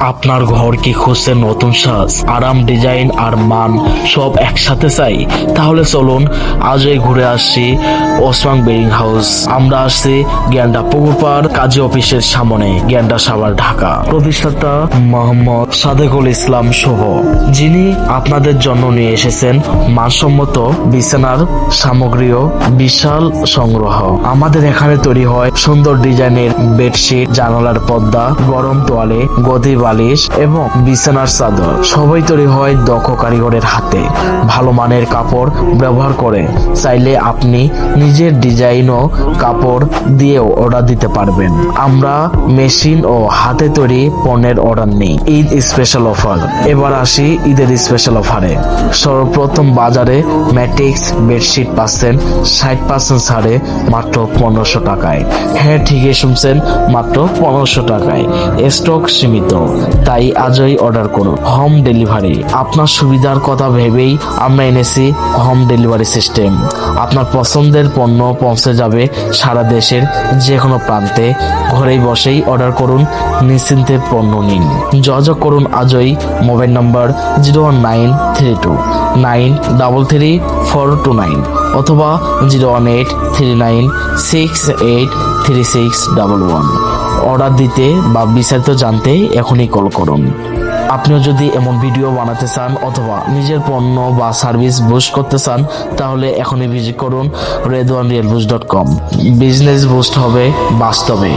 আপনার ঘর কি খুঁজছে নতুন সাজ, আরাম, ডিজাইন আর মান সব একসাথে চাই? তাহলে চলুন আজই ঘুরে আসছি ওসমান বেডিং হাউস। আমরা আসছি গ্যান্ডা পুকুরপাড় কাজী অফিসের সামনে, গ্যান্ডা সাভার, ঢাকা। প্রতিষ্ঠাতা মোহাম্মদ সাদেকুল ইসলাম শুভ, যিনি আপনাদের জন্য নিয়ে এসেছেন মানসম্মত বিছানার সামগ্রীও বিশাল সংগ্রহ। আমাদের এখানে তৈরি হয় সুন্দর ডিজাইনের বেডশিট, জানালার পর্দা, গরম তোয়ালে, গদি বালিশ এবং বিছানার চাদর। সবই তৈরি হয় দক্ষ কারিগরের হাতে, ভালো মানের কাপড় ব্যবহার করে। চাইলে আপনি নিজের ডিজাইন ও কাপড় দিয়েও অর্ডার দিতে পারবেন। আমরা মেশিন ও হাতে তৈরি পণ্যের অর্ডার নিই। Eid special offer. এবার আসি ঈদের স্পেশাল অফারে। সর্বপ্রথম বাজারে ম্যাট্রিক্স বেডশিট পাচ্ছেন 60% ছাড়ে মাত্র 1500 টাকায়। হ্যাঁ, ঠিকই শুনছেন, মাত্র 1500 টাকায়। স্টক সীমিত, তাই আজই অর্ডার করুন। Home delivery. আপনার সুবিধার কথা ভেবেই আমরা এনেছি হোম ডেলিভারি সিস্টেম। আপনার পছন্দের পণ্য পৌঁছে যাবে সারা দেশের যে কোনো প্রান্তে। ঘরেই বসেই অর্ডার করুন, নিশ্চিন্তে পণ্য নিন। যোগাযোগ করুন আজই। মোবাইল নম্বর 01932933429 অথবা 01839683611। অর্ডার দিতে বা বিস্তারিত জানতে এখনই কল করুন। আপনিও যদি এমন ভিডিও বানাতে চান অথবা নিজের পণ্য বা সার্ভিস বুস্ট করতে চান, তাহলে এখনই ভিজিট করুন redwanrealboost.com। বিজনেস বুস্ট হবে বাস্তবে।